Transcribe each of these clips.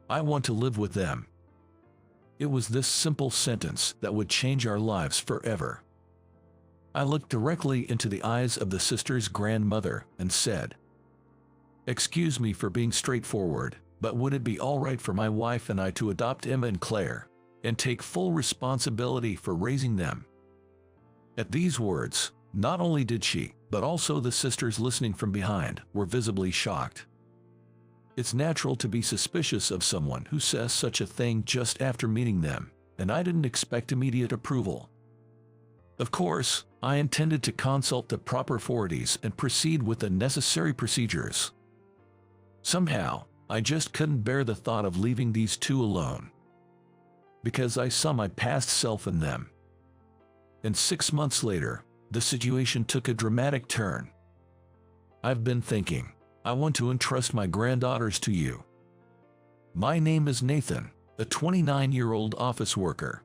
I want to live with them. It was this simple sentence that would change our lives forever. I looked directly into the eyes of the sister's grandmother and said, "Excuse me for being straightforward, but would it be all right for my wife and I to adopt Emma and Claire and take full responsibility for raising them?" At these words, not only did she, but also the sisters listening from behind, were visibly shocked. It's natural to be suspicious of someone who says such a thing just after meeting them, and I didn't expect immediate approval. Of course, I intended to consult the proper authorities and proceed with the necessary procedures. Somehow, I just couldn't bear the thought of leaving these two alone, because I saw my past self in them. And 6 months later, the situation took a dramatic turn. I've been thinking, I want to entrust my granddaughters to you. My name is Nathan, a 29-year-old office worker.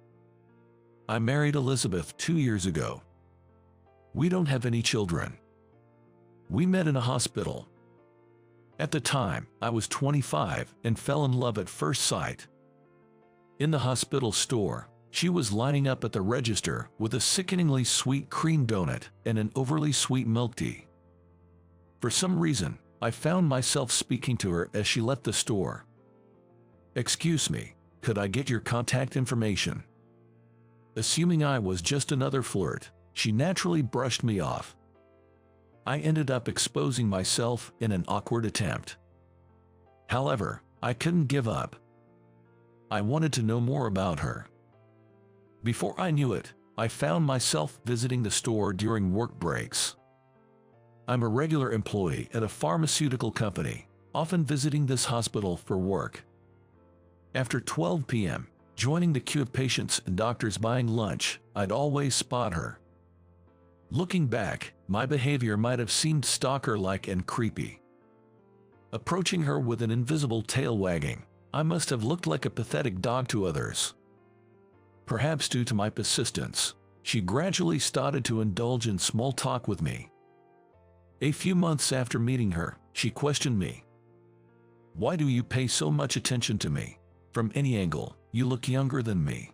I married Elizabeth 2 years ago. We don't have any children. We met in a hospital. At the time, I was 25 and fell in love at first sight. In the hospital store, she was lining up at the register with a sickeningly sweet cream donut and an overly sweet milk tea. For some reason, I found myself speaking to her as she left the store. "Excuse me, could I get your contact information?" Assuming I was just another flirt, she naturally brushed me off. I ended up exposing myself in an awkward attempt. However, I couldn't give up. I wanted to know more about her. Before I knew it, I found myself visiting the store during work breaks. I'm a regular employee at a pharmaceutical company, often visiting this hospital for work. After 12 p.m., joining the queue of patients and doctors buying lunch, I'd always spot her. Looking back, my behavior might have seemed stalker-like and creepy. Approaching her with an invisible tail wagging, I must have looked like a pathetic dog to others. Perhaps due to my persistence, she gradually started to indulge in small talk with me. A few months after meeting her, she questioned me. "Why do you pay so much attention to me? From any angle, you look younger than me."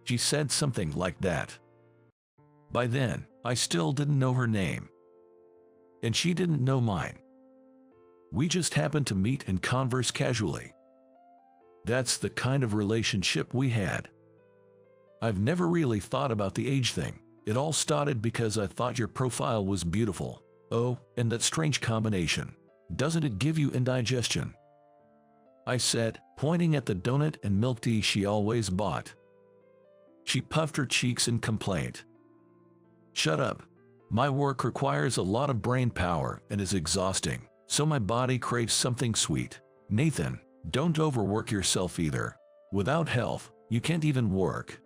She said something like that. By then, I still didn't know her name. And she didn't know mine. We just happened to meet and converse casually. That's the kind of relationship we had. I've never really thought about the age thing. It all started because I thought your profile was beautiful. Oh, and that strange combination. Doesn't it give you indigestion? I said, pointing at the donut and milk tea she always bought. She puffed her cheeks in complaint. "Shut up. My work requires a lot of brain power and is exhausting, so my body craves something sweet. Nathan, don't overwork yourself either. Without health, you can't even work."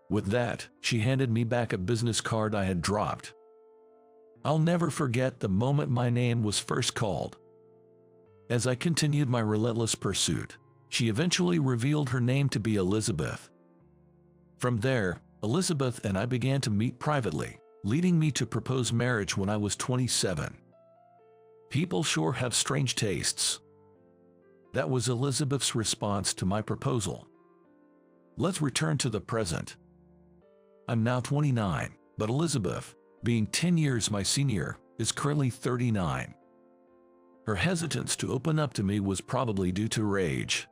With that, she handed me back a business card I had dropped. I'll never forget the moment my name was first called. As I continued my relentless pursuit, she eventually revealed her name to be Elizabeth. From there, Elizabeth and I began to meet privately, leading me to propose marriage when I was 27. People sure have strange tastes. That was Elizabeth's response to my proposal. Let's return to the present. I'm now 29, but Elizabeth, being 10 years my senior, is currently 39. Her hesitance to open up to me was probably due to rage.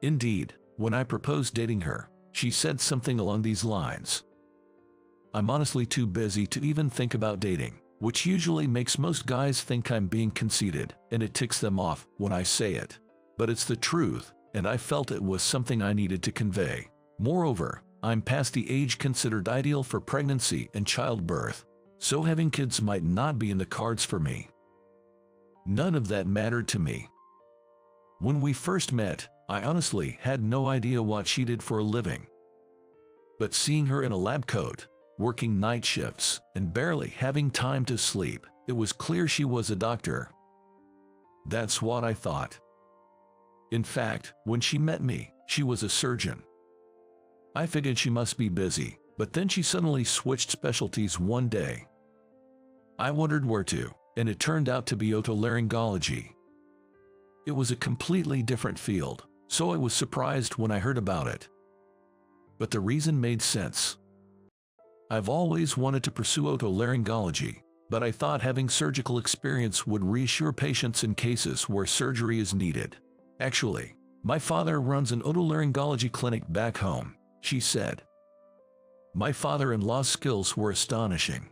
Indeed, when I proposed dating her, she said something along these lines. "I'm honestly too busy to even think about dating," which usually makes most guys think I'm being conceited, and it ticks them off when I say it. But it's the truth, and I felt it was something I needed to convey. Moreover, I'm past the age considered ideal for pregnancy and childbirth, so having kids might not be in the cards for me. None of that mattered to me. When we first met, I honestly had no idea what she did for a living. But seeing her in a lab coat, working night shifts, and barely having time to sleep, it was clear she was a doctor. That's what I thought. In fact, when she met me, she was a surgeon. I figured she must be busy, but then she suddenly switched specialties one day. I wondered where to, and it turned out to be otolaryngology. It was a completely different field, so I was surprised when I heard about it. But the reason made sense. I've always wanted to pursue otolaryngology, but I thought having surgical experience would reassure patients in cases where surgery is needed. Actually, my father runs an otolaryngology clinic back home, she said. My father-in-law's skills were astonishing.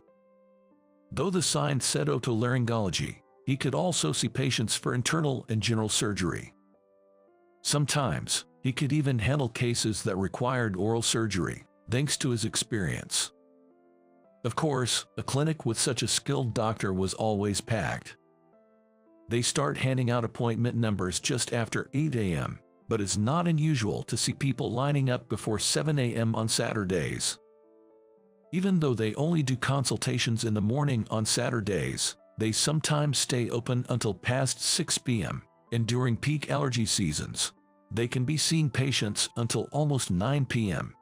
Though the sign said otolaryngology, he could also see patients for internal and general surgery. Sometimes, he could even handle cases that required oral surgery, thanks to his experience. Of course, a clinic with such a skilled doctor was always packed. They start handing out appointment numbers just after 8 a.m., but it's not unusual to see people lining up before 7 a.m. on Saturdays. Even though they only do consultations in the morning on Saturdays, they sometimes stay open until past 6 p.m., and during peak allergy seasons, they can be seeing patients until almost 9 p.m.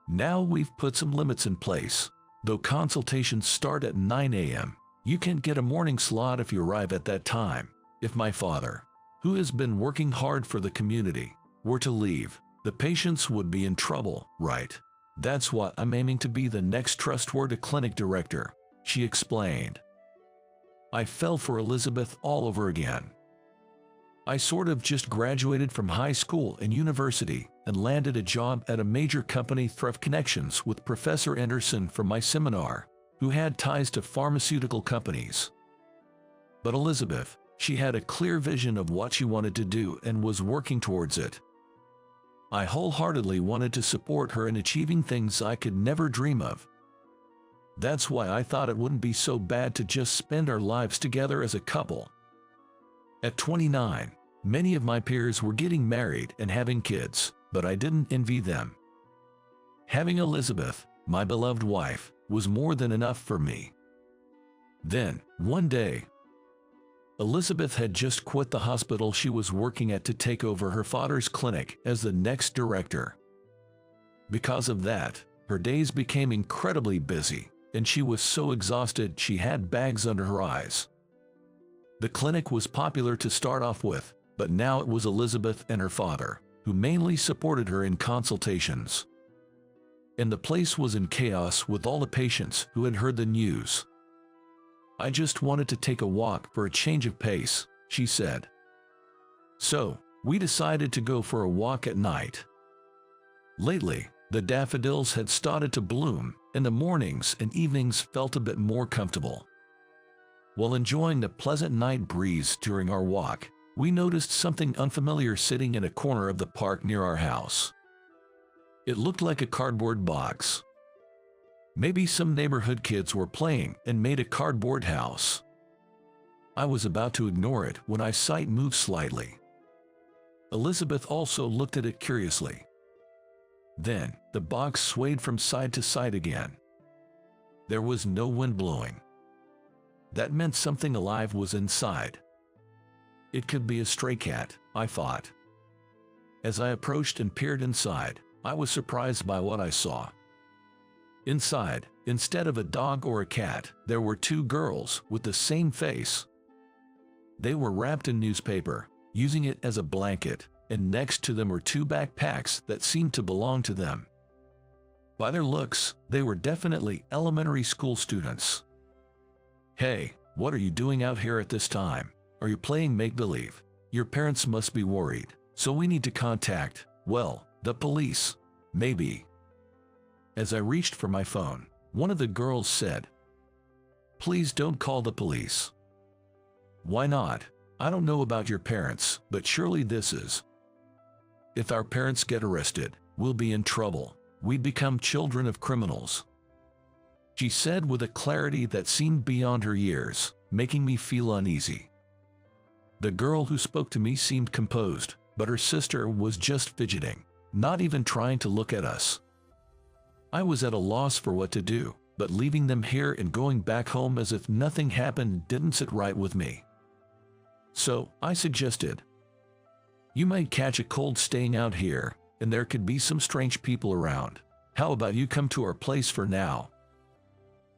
Now we've put some limits in place. Though consultations start at 9 a.m., you can't get a morning slot if you arrive at that time. If my father, who has been working hard for the community, were to leave, the patients would be in trouble, right? That's why I'm aiming to be the next trustworthy clinic director, she explained. I fell for Elizabeth all over again. I sort of just graduated from high school and university and landed a job at a major company through connections with Professor Anderson from my seminar, who had ties to pharmaceutical companies. But Elizabeth, she had a clear vision of what she wanted to do and was working towards it. I wholeheartedly wanted to support her in achieving things I could never dream of. That's why I thought it wouldn't be so bad to just spend our lives together as a couple. At 29, many of my peers were getting married and having kids, but I didn't envy them. Having Elizabeth, my beloved wife, was more than enough for me. Then, one day, Elizabeth had just quit the hospital she was working at to take over her father's clinic as the next director. Because of that, her days became incredibly busy, and she was so exhausted she had bags under her eyes. The clinic was popular to start off with, but now it was Elizabeth and her father, who mainly supported her in consultations. And the place was in chaos with all the patients who had heard the news. I just wanted to take a walk for a change of pace, she said. So, we decided to go for a walk at night. Lately, the daffodils had started to bloom, and the mornings and evenings felt a bit more comfortable. While enjoying the pleasant night breeze during our walk, we noticed something unfamiliar sitting in a corner of the park near our house. It looked like a cardboard box. Maybe some neighborhood kids were playing and made a cardboard house. I was about to ignore it when our sight moved slightly. Elizabeth also looked at it curiously. Then, the box swayed from side to side again. There was no wind blowing. That meant something alive was inside. It could be a stray cat, I thought. As I approached and peered inside, I was surprised by what I saw. Inside, instead of a dog or a cat, there were two girls with the same face. They were wrapped in newspaper, using it as a blanket, and next to them were two backpacks that seemed to belong to them. By their looks, they were definitely elementary school students. Hey, what are you doing out here at this time? Are you playing make-believe? Your parents must be worried, so we need to contact, well, the police, maybe. As I reached for my phone, one of the girls said, "Please don't call the police." Why not? I don't know about your parents, but surely this is. If our parents get arrested, we'll be in trouble. We'd become children of criminals. She said with a clarity that seemed beyond her years, making me feel uneasy. The girl who spoke to me seemed composed, but her sister was just fidgeting, not even trying to look at us. I was at a loss for what to do, but leaving them here and going back home as if nothing happened didn't sit right with me. So, I suggested, "You might catch a cold staying out here, and there could be some strange people around. How about you come to our place for now?"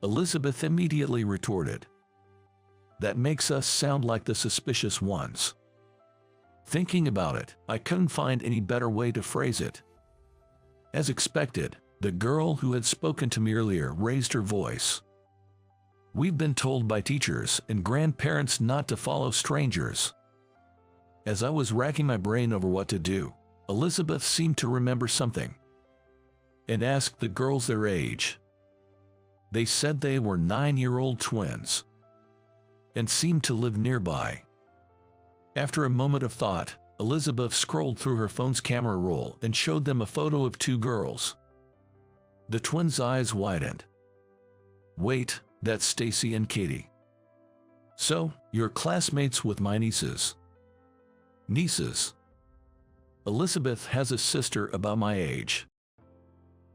Elizabeth immediately retorted, "That makes us sound like the suspicious ones. Thinking about it, I couldn't find any better way to phrase it. As expected, the girl who had spoken to me earlier raised her voice. We've been told by teachers and grandparents not to follow strangers. As I was racking my brain over what to do, Elizabeth seemed to remember something and asked the girls their age. They said they were 9-year-old twins and seemed to live nearby. After a moment of thought, Elizabeth scrolled through her phone's camera roll and showed them a photo of 2 girls. The twins' eyes widened. Wait, that's Stacy and Katie. So, you're classmates with my nieces. Nieces. Elizabeth has a sister about my age,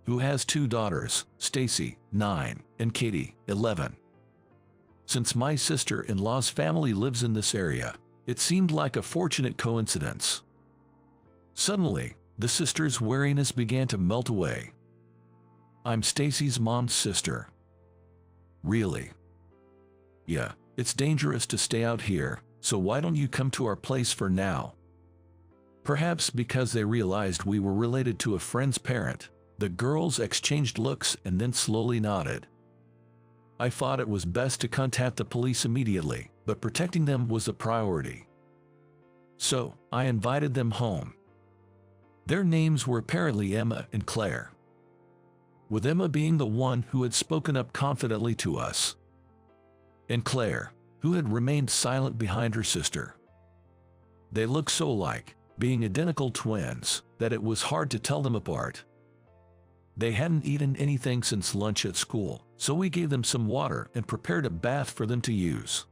who has 2 daughters, Stacy, 9, and Katie, 11. Since my sister-in-law's family lives in this area, it seemed like a fortunate coincidence. Suddenly, the sister's wariness began to melt away. I'm Stacy's mom's sister. Really? Yeah, it's dangerous to stay out here, so why don't you come to our place for now? Perhaps because they realized we were related to a friend's parent, the girls exchanged looks and then slowly nodded. I thought it was best to contact the police immediately, but protecting them was a priority. So, I invited them home. Their names were apparently Emma and Claire, with Emma being the one who had spoken up confidently to us, and Claire, who had remained silent behind her sister. They looked so alike, being identical twins, that it was hard to tell them apart. They hadn't eaten anything since lunch at school, so we gave them some water and prepared a bath for them to use.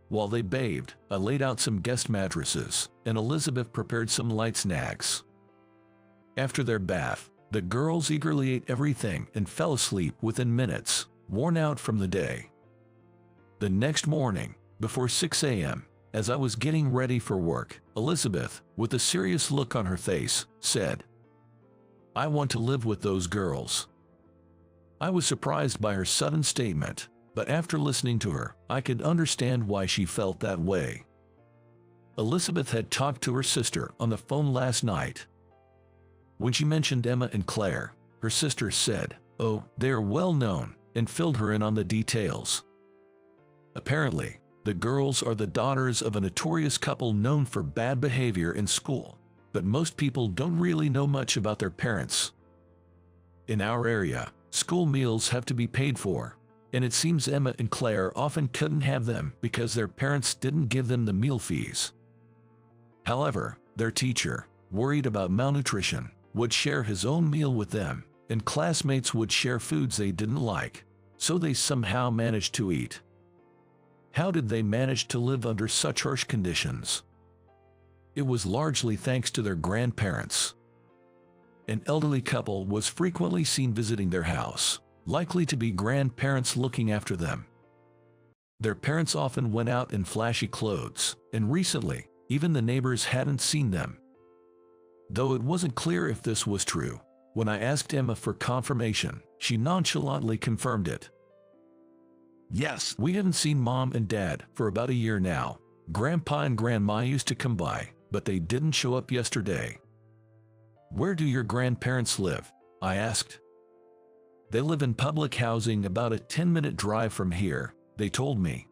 While they bathed, I laid out some guest mattresses, and Elizabeth prepared some light snacks. After their bath, the girls eagerly ate everything and fell asleep within minutes, worn out from the day. The next morning, before 6 a.m., as I was getting ready for work, Elizabeth, with a serious look on her face, said, "I want to live with those girls." I was surprised by her sudden statement, but after listening to her, I could understand why she felt that way. Elizabeth had talked to her sister on the phone last night. When she mentioned Emma and Claire, her sister said, "Oh, they are well known," and filled her in on the details. Apparently, the girls are the daughters of a notorious couple known for bad behavior in school, but most people don't really know much about their parents. In our area, school meals have to be paid for, and it seems Emma and Claire often couldn't have them because their parents didn't give them the meal fees. However, their teacher, worried about malnutrition, would share his own meal with them, and classmates would share foods they didn't like, so they somehow managed to eat. How did they manage to live under such harsh conditions? It was largely thanks to their grandparents. An elderly couple was frequently seen visiting their house, likely to be grandparents looking after them. Their parents often went out in flashy clothes, and recently, even the neighbors hadn't seen them. Though it wasn't clear if this was true, when I asked Emma for confirmation, she nonchalantly confirmed it. "Yes, we haven't seen Mom and Dad for about a year now. Grandpa and Grandma used to come by, but they didn't show up yesterday." "Where do your grandparents live?" I asked. "They live in public housing about a 10-minute drive from here," they told me.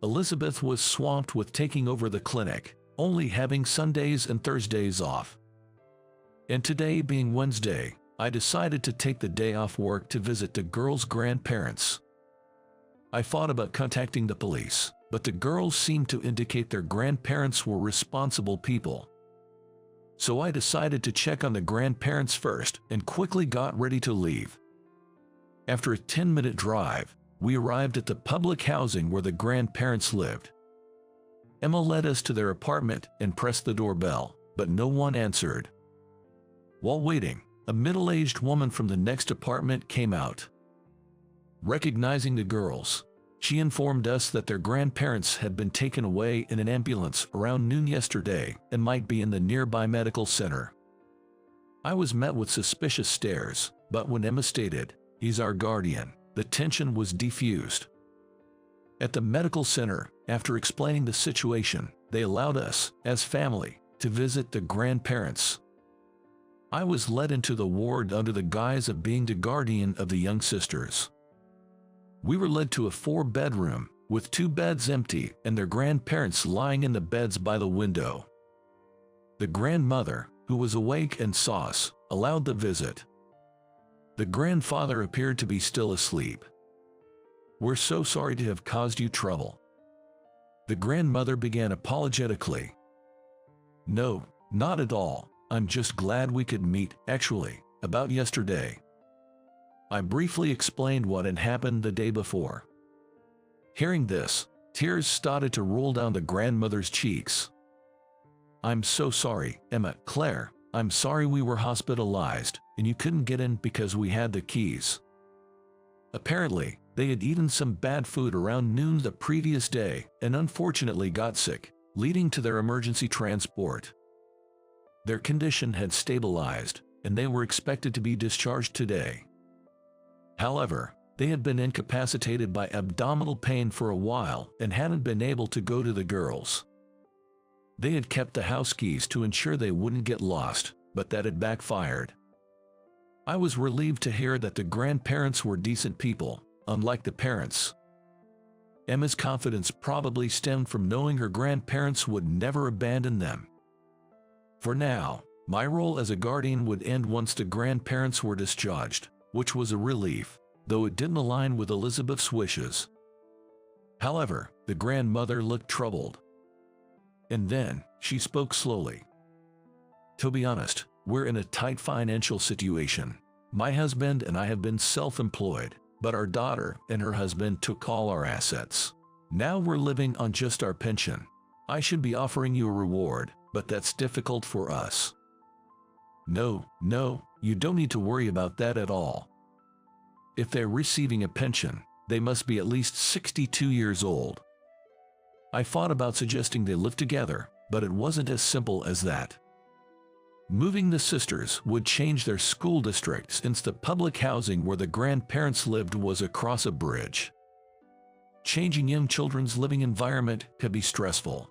Elizabeth was swamped with taking over the clinic, only having Sundays and Thursdays off. And today being Wednesday, I decided to take the day off work to visit the girls' grandparents. I thought about contacting the police, but the girls seemed to indicate their grandparents were responsible people. So I decided to check on the grandparents first and quickly got ready to leave. After a 10-minute drive, we arrived at the public housing where the grandparents lived. Emma led us to their apartment and pressed the doorbell, but no one answered. While waiting, a middle-aged woman from the next apartment came out. Recognizing the girls, she informed us that their grandparents had been taken away in an ambulance around noon yesterday and might be in the nearby medical center. I was met with suspicious stares, but when Emma stated, "He's our guardian," the tension was diffused. At the medical center, after explaining the situation, they allowed us, as family, to visit the grandparents. I was led into the ward under the guise of being the guardian of the young sisters. We were led to a 4-bedroom, with 2 beds empty and their grandparents lying in the beds by the window. The grandmother, who was awake and saw us, allowed the visit. The grandfather appeared to be still asleep. "We're so sorry to have caused you trouble." The grandmother began apologetically. "No, not at all. I'm just glad we could meet, actually, about yesterday." I briefly explained what had happened the day before. Hearing this, tears started to roll down the grandmother's cheeks. "I'm so sorry, Emma, Claire. I'm sorry we were hospitalized, and you couldn't get in because we had the keys." Apparently, they had eaten some bad food around noon the previous day and unfortunately got sick, leading to their emergency transport. Their condition had stabilized, and they were expected to be discharged today. However, they had been incapacitated by abdominal pain for a while and hadn't been able to go to the girls. They had kept the house keys to ensure they wouldn't get lost, but that had backfired. I was relieved to hear that the grandparents were decent people, unlike the parents. Emma's confidence probably stemmed from knowing her grandparents would never abandon them. For now, my role as a guardian would end once the grandparents were discharged, which was a relief, though it didn't align with Elizabeth's wishes. However, the grandmother looked troubled. And then, she spoke slowly. "To be honest, we're in a tight financial situation. My husband and I have been self-employed, but our daughter and her husband took all our assets. Now we're living on just our pension. I should be offering you a reward, but that's difficult for us." No, you don't need to worry about that at all. If they're receiving a pension, they must be at least 62 years old. I thought about suggesting they live together, but it wasn't as simple as that. Moving the sisters would change their school district since the public housing where the grandparents lived was across a bridge. Changing young children's living environment could be stressful.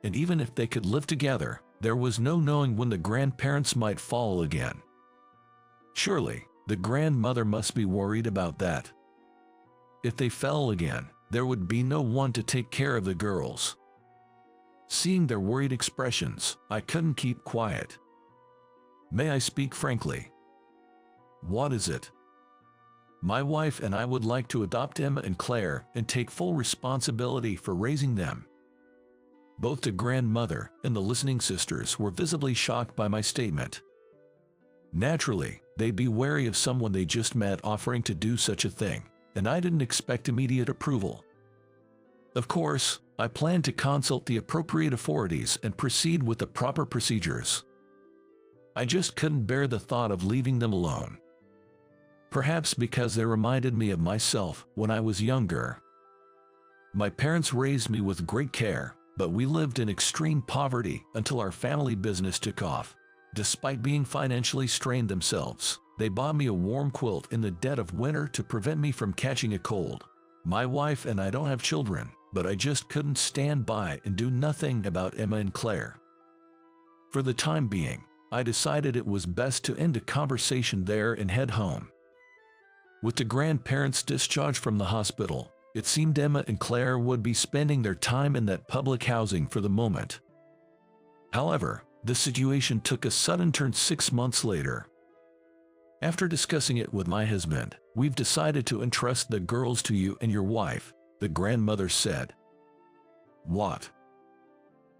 And even if they could live together, there was no knowing when the grandparents might fall again. Surely, the grandmother must be worried about that. If they fell again, there would be no one to take care of the girls. Seeing their worried expressions, I couldn't keep quiet. "May I speak frankly?" "What is it?" "My wife and I would like to adopt Emma and Claire and take full responsibility for raising them." Both the grandmother and the listening sisters were visibly shocked by my statement. Naturally, they'd be wary of someone they just met offering to do such a thing, and I didn't expect immediate approval. Of course, I planned to consult the appropriate authorities and proceed with the proper procedures. I just couldn't bear the thought of leaving them alone. Perhaps because they reminded me of myself when I was younger. My parents raised me with great care, but we lived in extreme poverty until our family business took off. Despite being financially strained themselves, they bought me a warm quilt in the dead of winter to prevent me from catching a cold. My wife and I don't have children, but I just couldn't stand by and do nothing about Emma and Claire. For the time being, I decided it was best to end the conversation there and head home. With the grandparents discharged from the hospital, it seemed Emma and Claire would be spending their time in that public housing for the moment. However, the situation took a sudden turn 6 months later. After discussing it with my husband, "We've decided to entrust the girls to you and your wife," the grandmother said. "What?"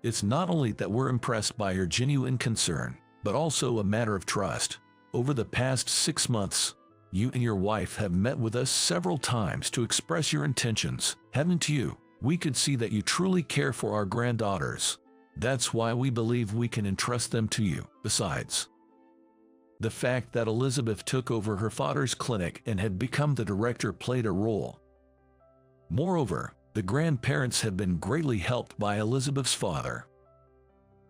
"It's not only that we're impressed by your genuine concern, but also a matter of trust. Over the past 6 months, you and your wife have met with us several times to express your intentions. Haven't you? We could see that you truly care for our granddaughters. That's why we believe we can entrust them to you. Besides, the fact that Elizabeth took over her father's clinic and had become the director played a role. Moreover, the grandparents had been greatly helped by Elizabeth's father.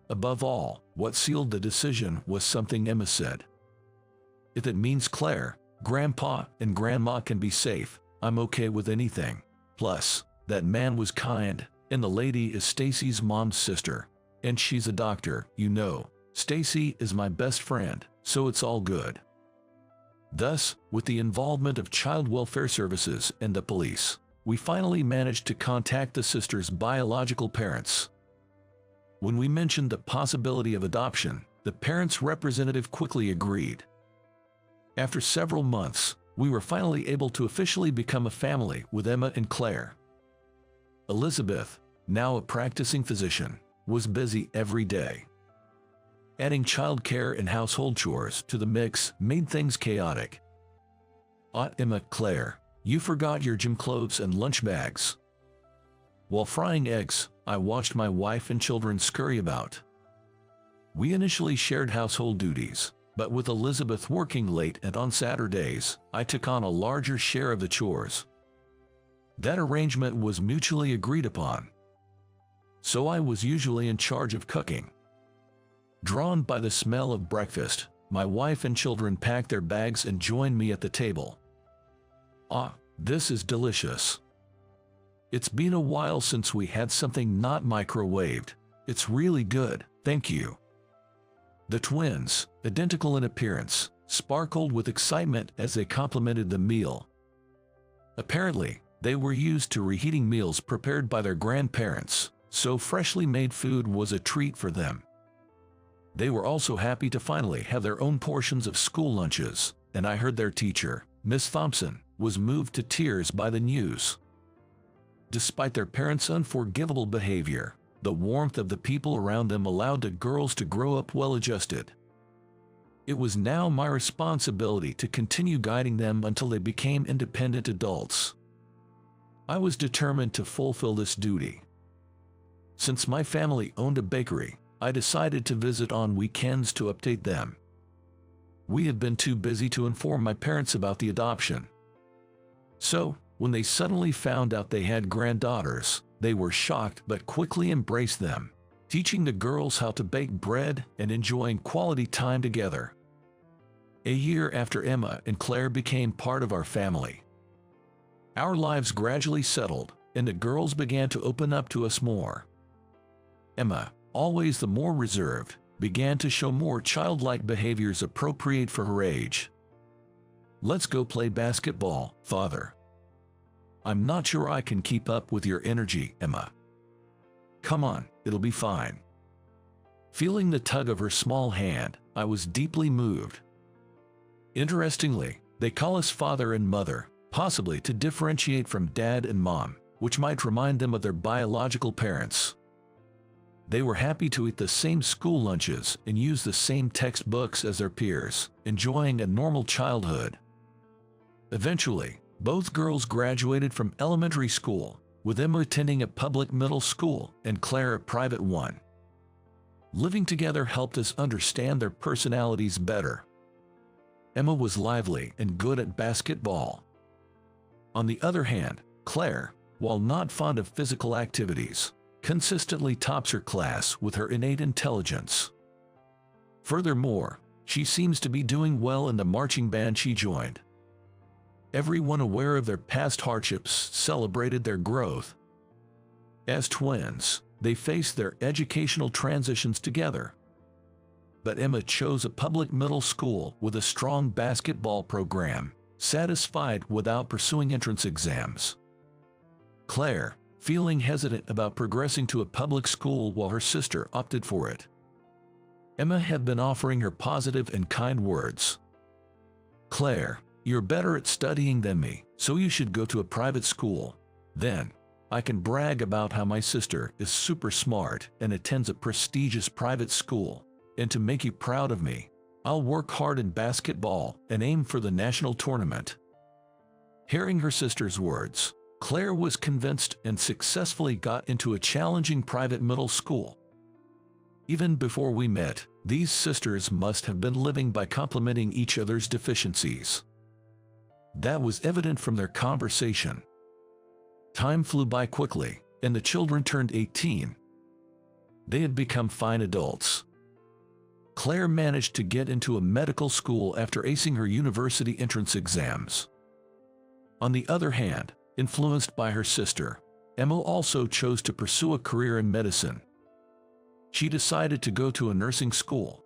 Above all, what sealed the decision was something Emma said. If it means Claire, Grandpa, and Grandma can be safe, I'm okay with anything. Plus, that man was kind. And the lady is Stacy's mom's sister. And she's a doctor, you know. Stacy is my best friend, so it's all good. Thus, with the involvement of child welfare services and the police, we finally managed to contact the sisters' biological parents. When we mentioned the possibility of adoption, the parents' representative quickly agreed. After several months, we were finally able to officially become a family with Emma and Claire. Elizabeth, now a practicing physician, was busy every day. Adding childcare and household chores to the mix made things chaotic. Emma, Claire, you forgot your gym clothes and lunch bags. While frying eggs, I watched my wife and children scurry about. We initially shared household duties, but with Elizabeth working late and on Saturdays, I took on a larger share of the chores. That arrangement was mutually agreed upon. So I was usually in charge of cooking. Drawn by the smell of breakfast, my wife and children packed their bags and joined me at the table. This is delicious. It's been a while since we had something not microwaved. It's really good, thank you. The twins, identical in appearance, sparkled with excitement as they complimented the meal. Apparently, they were used to reheating meals prepared by their grandparents, so freshly made food was a treat for them. They were also happy to finally have their own portions of school lunches, and I heard their teacher, Miss Thompson, was moved to tears by the news. Despite their parents' unforgivable behavior, the warmth of the people around them allowed the girls to grow up well-adjusted. It was now my responsibility to continue guiding them until they became independent adults. I was determined to fulfill this duty. Since my family owned a bakery, I decided to visit on weekends to update them. We had been too busy to inform my parents about the adoption. So, when they suddenly found out they had granddaughters, they were shocked but quickly embraced them, teaching the girls how to bake bread and enjoying quality time together. A year after Emma and Claire became part of our family, our lives gradually settled, and the girls began to open up to us more. Emma, always the more reserved, began to show more childlike behaviors appropriate for her age. "Let's go play basketball, Father." "I'm not sure I can keep up with your energy, Emma." "Come on, it'll be fine." Feeling the tug of her small hand, I was deeply moved. Interestingly, they call us father and mother, possibly to differentiate from dad and mom, which might remind them of their biological parents. They were happy to eat the same school lunches and use the same textbooks as their peers, enjoying a normal childhood. Eventually, both girls graduated from elementary school, with Emma attending a public middle school and Claire a private one. Living together helped us understand their personalities better. Emma was lively and good at basketball. On the other hand, Claire, while not fond of physical activities, consistently tops her class with her innate intelligence. Furthermore, she seems to be doing well in the marching band she joined. Everyone aware of their past hardships celebrated their growth. As twins, they faced their educational transitions together. But Emma chose a public middle school with a strong basketball program, satisfied without pursuing entrance exams. Claire, feeling hesitant about progressing to a public school while her sister opted for it. Emma had been offering her positive and kind words. "Claire, you're better at studying than me, so you should go to a private school. Then, I can brag about how my sister is super smart and attends a prestigious private school. And to make you proud of me, I'll work hard in basketball and aim for the national tournament." Hearing her sister's words, Claire was convinced and successfully got into a challenging private middle school. Even before we met, these sisters must have been living by complementing each other's deficiencies. That was evident from their conversation. Time flew by quickly, and the children turned 18. They had become fine adults. Claire managed to get into a medical school after acing her university entrance exams. On the other hand, influenced by her sister, Emma also chose to pursue a career in medicine. She decided to go to a nursing school.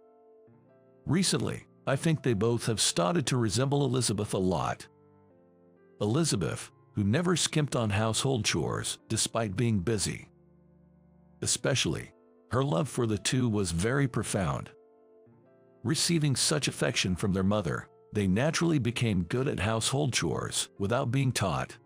Recently, I think they both have started to resemble Elizabeth a lot. Elizabeth, who never skimped on household chores despite being busy. Especially, her love for the two was very profound. Receiving such affection from their mother, they naturally became good at household chores without being taught.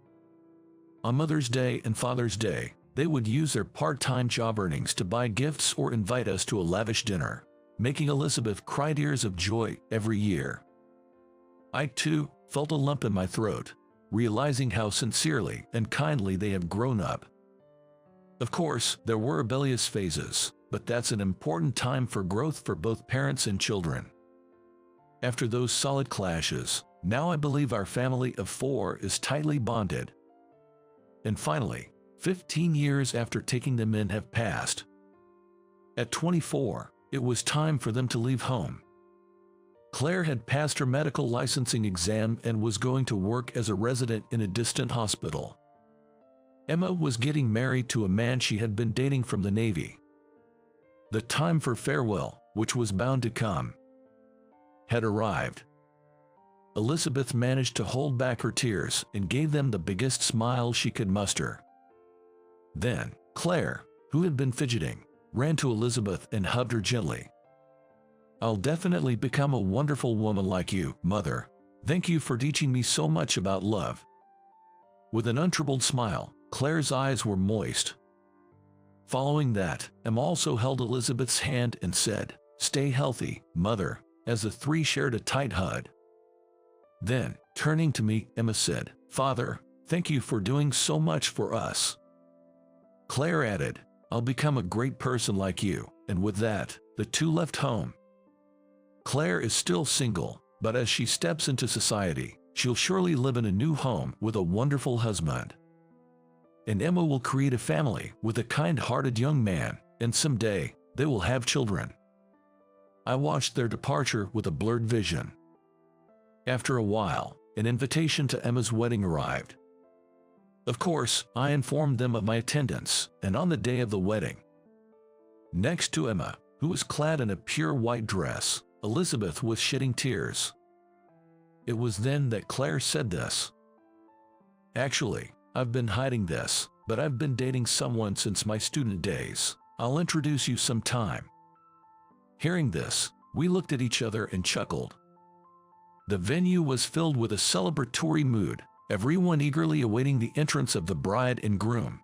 On Mother's Day and Father's Day, they would use their part-time job earnings to buy gifts or invite us to a lavish dinner, making Elizabeth cry tears of joy every year. I too felt a lump in my throat, realizing how sincerely and kindly they have grown up. Of course, there were rebellious phases, but that's an important time for growth for both parents and children. After those solid clashes, now I believe our family of 4 is tightly bonded. And finally, 15 years after taking them in have passed. At 24, it was time for them to leave home. Claire had passed her medical licensing exam and was going to work as a resident in a distant hospital. Emma was getting married to a man she had been dating from the Navy. The time for farewell, which was bound to come, had arrived. Elizabeth managed to hold back her tears and gave them the biggest smile she could muster. Then, Claire, who had been fidgeting, ran to Elizabeth and hugged her gently. "I'll definitely become a wonderful woman like you, Mother. Thank you for teaching me so much about love." With an untroubled smile, Claire's eyes were moist. Following that, Emma also held Elizabeth's hand and said, "Stay healthy, Mother," as the three shared a tight hug. Then, turning to me, Emma said, "Father, thank you for doing so much for us." Claire added, "I'll become a great person like you," and with that, the two left home. Claire is still single, but as she steps into society, she'll surely live in a new home with a wonderful husband. And Emma will create a family with a kind-hearted young man, and someday, they will have children. I watched their departure with a blurred vision. After a while, an invitation to Emma's wedding arrived. Of course, I informed them of my attendance, and on the day of the wedding, next to Emma, who was clad in a pure white dress, Elizabeth was shedding tears. It was then that Claire said this. "Actually, I've been hiding this, but I've been dating someone since my student days. I'll introduce you sometime." Hearing this, we looked at each other and chuckled. The venue was filled with a celebratory mood, everyone eagerly awaiting the entrance of the bride and groom.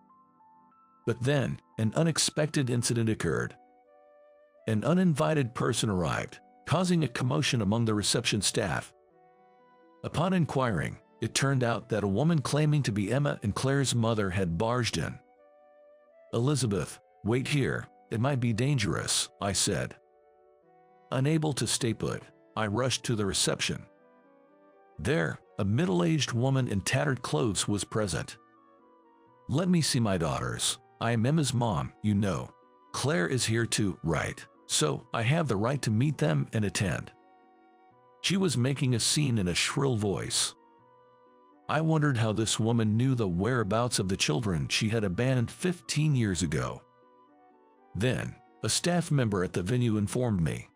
But then, an unexpected incident occurred. An uninvited person arrived, causing a commotion among the reception staff. Upon inquiring, it turned out that a woman claiming to be Emma and Claire's mother had barged in. "Elizabeth, wait here, it might be dangerous," I said. Unable to stay put, I rushed to the reception. There, a middle-aged woman in tattered clothes was present. "Let me see my daughters. I am Emma's mom, you know. Claire is here too, right? So, I have the right to meet them and attend." She was making a scene in a shrill voice. I wondered how this woman knew the whereabouts of the children she had abandoned 15 years ago. Then, a staff member at the venue informed me.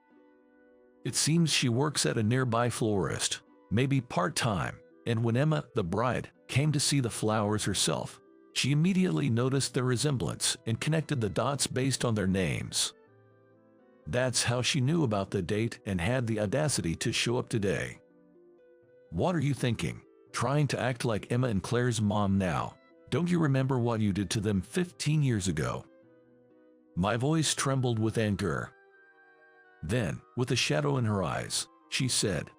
It seems she works at a nearby florist, maybe part-time, and when Emma, the bride, came to see the flowers herself, she immediately noticed their resemblance and connected the dots based on their names. That's how she knew about the date and had the audacity to show up today. What are you thinking? Trying to act like Emma and Claire's mom now? Don't you remember what you did to them 15 years ago? My voice trembled with anger. Then, with a shadow in her eyes, she said,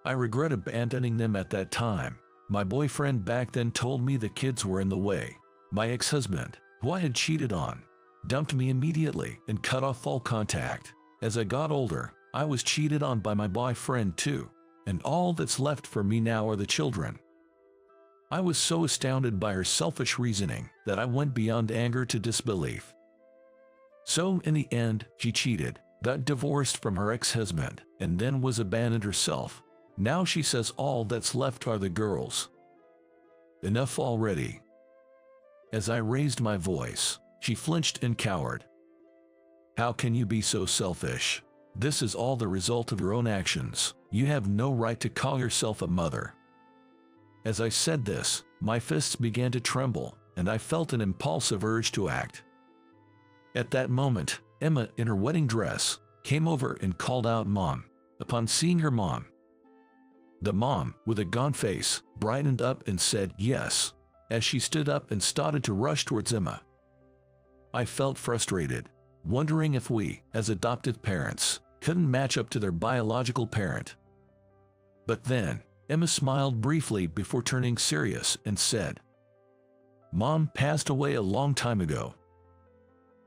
"I regret abandoning them at that time. My boyfriend back then told me the kids were in the way. My ex-husband, who I had cheated on, dumped me immediately and cut off all contact. As I got older, I was cheated on by my boyfriend too, and all that's left for me now are the children." I was so astounded by her selfish reasoning that I went beyond anger to disbelief. So in the end, she cheated, got divorced from her ex-husband, and then was abandoned herself. Now she says all that's left are the girls. Enough already. As I raised my voice, she flinched and cowered. "How can you be so selfish? This is all the result of your own actions. You have no right to call yourself a mother." As I said this, my fists began to tremble, and I felt an impulsive urge to act. At that moment, Emma, in her wedding dress, came over and called out, "Mom." Upon seeing her mom, the mom, with a gaunt face, brightened up and said, "Yes," as she stood up and started to rush towards Emma. I felt frustrated, wondering if we, as adoptive parents, couldn't match up to their biological parent. But then, Emma smiled briefly before turning serious and said, "Mom passed away a long time ago."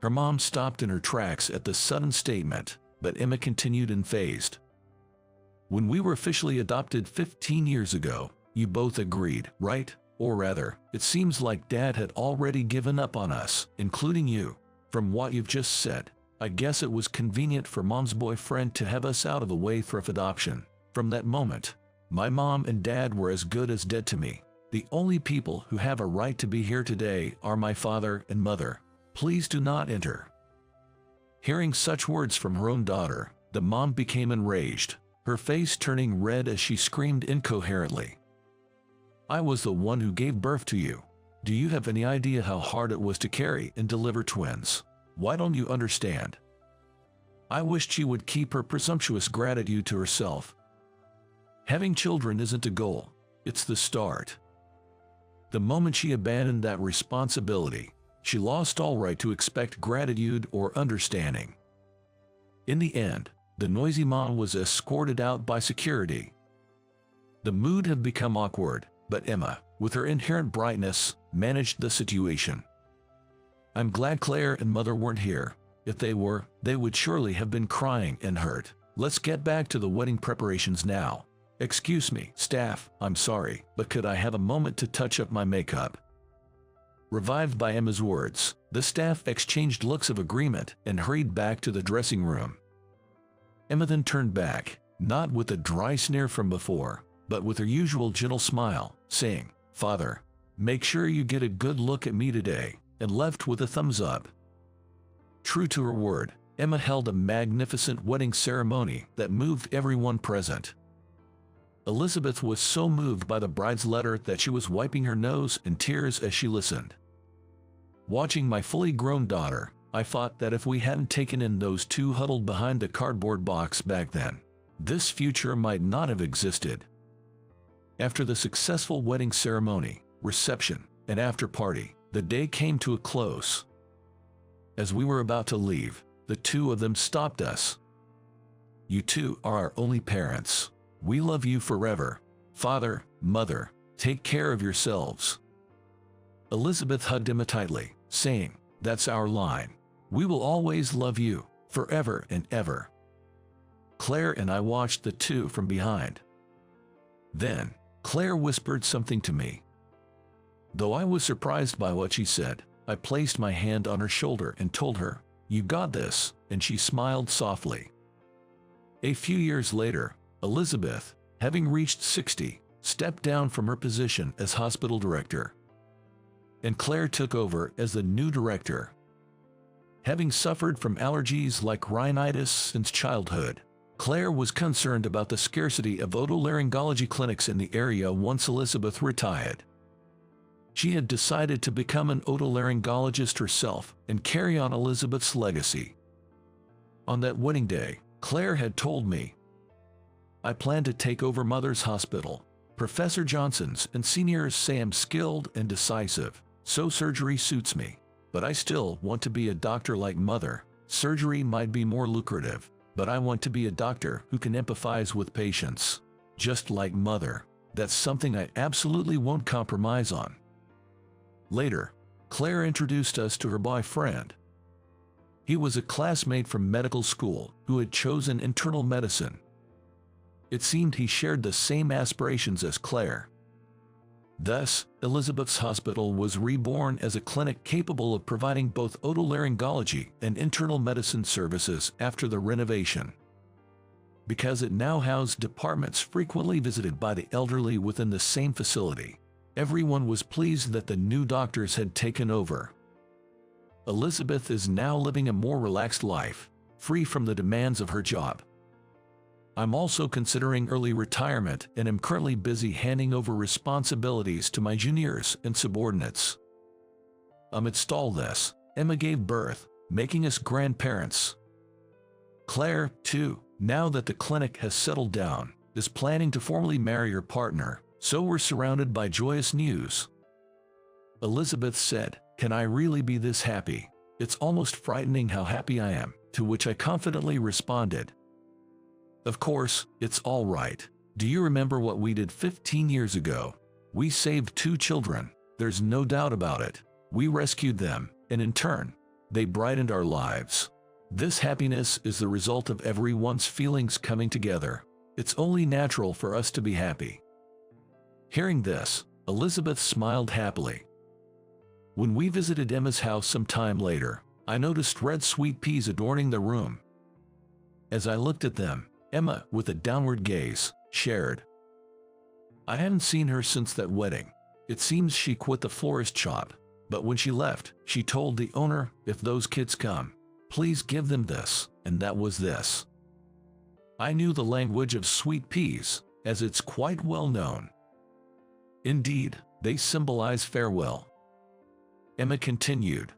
Her mom stopped in her tracks at the sudden statement, but Emma continued unfazed. "When we were officially adopted 15 years ago, you both agreed, right? Or rather, it seems like Dad had already given up on us, including you. From what you've just said, I guess it was convenient for Mom's boyfriend to have us out of the way for adoption. From that moment, my mom and dad were as good as dead to me. The only people who have a right to be here today are my father and mother. Please do not enter." Hearing such words from her own daughter, the mom became enraged, her face turning red as she screamed incoherently. "I was the one who gave birth to you. Do you have any idea how hard it was to carry and deliver twins? Why don't you understand?" I wished she would keep her presumptuous gratitude to herself. Having children isn't a goal, it's the start. The moment she abandoned that responsibility, she lost all right to expect gratitude or understanding. In the end, the noisy mom was escorted out by security. The mood had become awkward, but Emma, with her inherent brightness, managed the situation. "I'm glad Claire and Mother weren't here. If they were, they would surely have been crying and hurt. Let's get back to the wedding preparations now. Excuse me, staff, I'm sorry, but could I have a moment to touch up my makeup?" Revived by Emma's words, the staff exchanged looks of agreement and hurried back to the dressing room. Emma then turned back, not with the dry sneer from before, but with her usual gentle smile, saying, "Father, make sure you get a good look at me today," and left with a thumbs up. True to her word, Emma held a magnificent wedding ceremony that moved everyone present. Elizabeth was so moved by the bride's letter that she was wiping her nose in tears as she listened. Watching my fully grown daughter, I thought that if we hadn't taken in those two huddled behind the cardboard box back then, this future might not have existed. After the successful wedding ceremony, reception, and after party, the day came to a close. As we were about to leave, the two of them stopped us. "You two are our only parents. We love you forever. Father, Mother, take care of yourselves." Elizabeth hugged Emma tightly, saying, "That's our line. We will always love you, forever and ever." Claire and I watched the two from behind. Then, Claire whispered something to me. Though I was surprised by what she said, I placed my hand on her shoulder and told her, "You got this," and she smiled softly. A few years later, Elizabeth, having reached 60, stepped down from her position as hospital director, and Claire took over as the new director. Having suffered from allergies like rhinitis since childhood, Claire was concerned about the scarcity of otolaryngology clinics in the area once Elizabeth retired. She had decided to become an otolaryngologist herself and carry on Elizabeth's legacy. On that wedding day, Claire had told me, "I plan to take over Mother's Hospital. Professor Johnson's and seniors say I'm skilled and decisive, so surgery suits me. But I still want to be a doctor like Mother. Surgery might be more lucrative, but I want to be a doctor who can empathize with patients. Just like Mother. That's something I absolutely won't compromise on." Later, Claire introduced us to her boyfriend. He was a classmate from medical school who had chosen internal medicine. It seemed he shared the same aspirations as Claire. Thus, Elizabeth's hospital was reborn as a clinic capable of providing both otolaryngology and internal medicine services after the renovation. Because it now housed departments frequently visited by the elderly within the same facility, Everyone was pleased that the new doctors had taken over. Elizabeth is now living a more relaxed life, free from the demands of her job. I'm also considering early retirement and am currently busy handing over responsibilities to my juniors and subordinates. Amidst all this, Emma gave birth, making us grandparents. Claire, too, now that the clinic has settled down, is planning to formally marry her partner, so we're surrounded by joyous news. Elizabeth said, "Can I really be this happy? It's almost frightening how happy I am," to which I confidently responded, "Of course, it's all right. Do you remember what we did 15 years ago? We saved 2 children, there's no doubt about it. We rescued them, and in turn, they brightened our lives. This happiness is the result of everyone's feelings coming together. It's only natural for us to be happy." Hearing this, Elizabeth smiled happily. When we visited Emma's house some time later, I noticed red sweet peas adorning the room. As I looked at them, Emma, with a downward gaze, shared, "I hadn't seen her since that wedding. It seems she quit the florist shop, but when she left, she told the owner, if those kids come, please give them this, and that was this." I knew the language of sweet peas, as it's quite well known. Indeed, they symbolize farewell. Emma continued,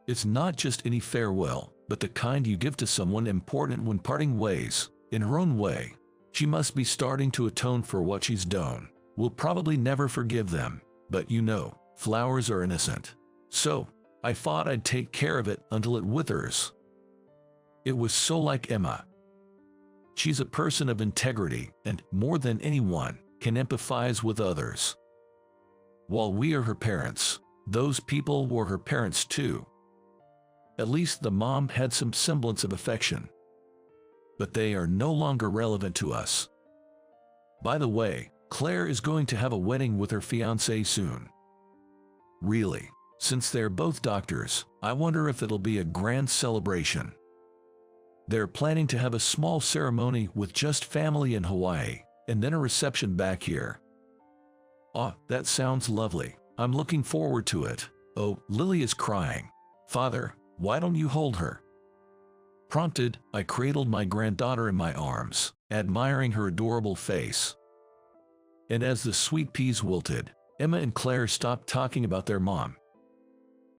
"It's not just any farewell, but the kind you give to someone important when parting ways. In her own way, she must be starting to atone for what she's done. We'll probably never forgive them, but you know, flowers are innocent. So, I thought I'd take care of it until it withers." It was so like Emma. She's a person of integrity and, more than anyone, can empathize with others. While we are her parents, those people were her parents too. At least the mom had some semblance of affection. But they are no longer relevant to us. By the way, Claire is going to have a wedding with her fiancé soon. Really, since they're both doctors, I wonder if it'll be a grand celebration. They're planning to have a small ceremony with just family in Hawaii, and then a reception back here. Ah, that sounds lovely. I'm looking forward to it. Oh, Lily is crying. Father, why don't you hold her? Prompted, I cradled my granddaughter in my arms, admiring her adorable face. And as the sweet peas wilted, Emma and Claire stopped talking about their mom